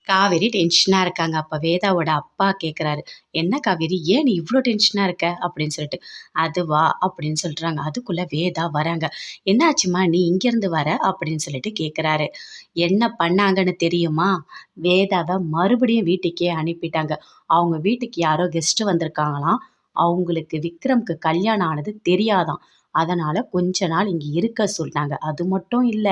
காவேரி டென்ஷனா இருக்காங்க. அப்ப வேதாவோட அப்பா கேட்குறாரு, "என்ன காவேரி, ஏன் நீ இவ்ளோ டென்ஷனா இருக்க?" அப்படின்னு சொல்லிட்டு. "அதுவா?" அப்படின்னு சொல்றாங்க. அதுக்குள்ள வேதா வராங்க. "என்னாச்சும்மா நீ இங்கேருந்து வர?" அப்படின்னு சொல்லிட்டு கேட்குறாரு. என்ன பண்ணாங்கன்னு தெரியுமா? வேதாவ மறுபடியும் வீட்டுக்கே அனுப்பிட்டாங்க. அவங்க வீட்டுக்கு யாரோ கெஸ்ட் வந்திருக்காங்களாம். அவங்களுக்கு விக்ரம்க்கு கல்யாணம் ஆனது தெரியாதாம். அதனால கொஞ்ச நாள் இங்க இருக்க சொன்னாங்க. அது மட்டும் இல்ல,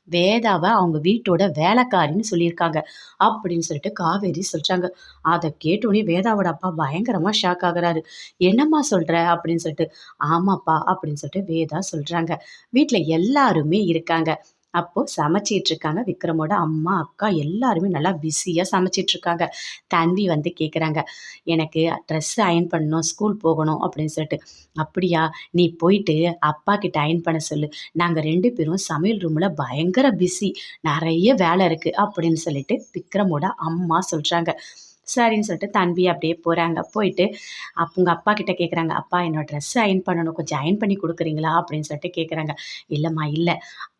வேதாவ அவங்க வீட்டோட வேலைக்காரின்னு சொல்லியிருக்காங்க. அப்படின்னு சொல்லிட்டு காவேரி சொல்றாங்க. அத கேட்டோனே வேதாவோட அப்பா பயங்கரமா ஷாக் ஆகுறாரு. "என்னம்மா சொல்ற?" அப்படின்னு சொல்லிட்டு. "ஆமாப்பா" அப்படின்னு சொல்லிட்டு வேதா சொல்றாங்க. வீட்ல எல்லாருமே இருக்காங்க. அப்போ சமைச்சிட்டு இருக்காங்க. விக்ரமோட அம்மா, அக்கா எல்லாருமே நல்லா பிஸியா சமைச்சிட்டு இருக்காங்க. தன்வி வந்து கேட்குறாங்க, "எனக்கு ட்ரெஸ் அயர்ன் பண்ணணும், ஸ்கூல் போகணும்" அப்படின்னு சொல்லிட்டு. "அப்படியா? நீ போயிட்டு அப்பா கிட்ட அயர்ன் பண்ண சொல்லு. நாங்க 2 பேரும் சமையல் ரூம்ல பயங்கர பிஸி. நெறைய வேலை இருக்கு" அப்படின்னு சொல்லிட்டு விக்ரமோட அம்மா சொல்றாங்க. சரின்னு சொல்லிட்டு தன்வி அப்படியே போறாங்க. போயிட்டு உங்க அப்பா கிட்ட கேட்குறாங்க, "அப்பா என்னோட ட்ரெஸ் அயர்ன் பண்ணணும். கொஞ்சம் அயர்ன் பண்ணி குடுக்குறீங்களா?" அப்படின்னு சொல்லிட்டு கேட்குறாங்க. "இல்லம்மா இல்ல.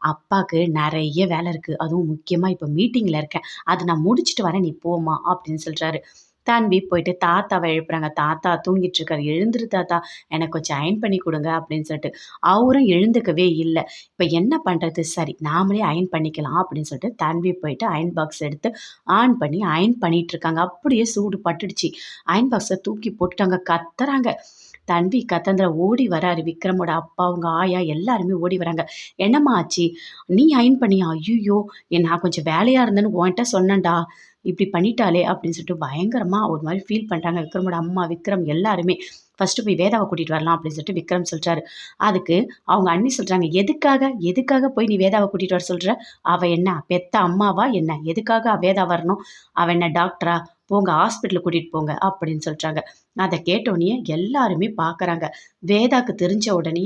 அப்பாக்கு நெறைய வேலை இருக்கு. அதுவும் முக்கியமா இப்ப மீட்டிங்ல இருக்கேன். அத நான் முடிச்சுட்டு வரேன். நீ போம்மா" அப்படின்னு சொல்றாரு. தன்வி போயிட்டு தாத்தாவ எழுப்புறாங்க. "தாத்தா தூங்கிட்டு இருக்காரு. எழுந்துரு தாத்தா. எனக்கு கொஞ்சம் அயர்ன் பண்ணி குடுங்க" அப்படின்னு சொல்லிட்டு. அவரும் எழுந்துக்கவே இல்ல. இப்ப என்ன பண்றது? சரி நாமளே அயர்ன் பண்ணிக்கலாம் அப்படின்னு சொல்லிட்டு தன்வி போயிட்டு அயர்ன் பாக்ஸ் எடுத்து ஆன் பண்ணி அயர்ன் பண்ணிட்டு இருக்காங்க. அப்படியே சூடு பட்டுடுச்சு. அயர்ன் பாக்ஸ தூக்கி போட்டுட்டாங்க. கத்துறாங்க. தன்வி கத்தந்திர ஓடி வராரு. விக்ரமோட அப்பா, அவங்க ஆயா எல்லாருமே ஓடி வராங்க. "என்னம்மா ஆச்சு? நீ அயர்ன் பண்ணியா? ஐய்யய்யோ! நான் கொஞ்சம் வேலையா இருந்தேன்னு உன்ட்ட சொன்னேன்டா. இப்படி பண்ணிட்டாளே!" அப்படின்னு சொல்லிட்டு பயங்கரமா ஒரு மாரி ஃபீல் பண்றாங்க. விக்ரமோட அம்மா, விக்ரம் எல்லாருமே. "ஃபர்ஸ்ட்டு போய் வேதாவ கூட்டிட்டு வரலாம்" அப்படின்னு சொல்லிட்டு விக்ரம் சொல்றாரு. அதுக்கு அவங்க அண்ணி சொல்றாங்க, "எதுக்காக? எதுக்காக போய் நீ வேதாவ கூட்டிட்டு வர சொல்ற? அவ என்ன பெத்த அம்மாவா என்ன? எதுக்காக வேதா வரணும்? அவ என்ன டாக்டரா? போங்க ஹாஸ்பிட்டலுக்கு கூட்டிட்டு போங்க" அப்படின்னு சொல்றாங்க. அத கேட்டோனயே எல்லாருமே பார்க்கறாங்க. வேதாக்கு தெரிஞ்ச உடனே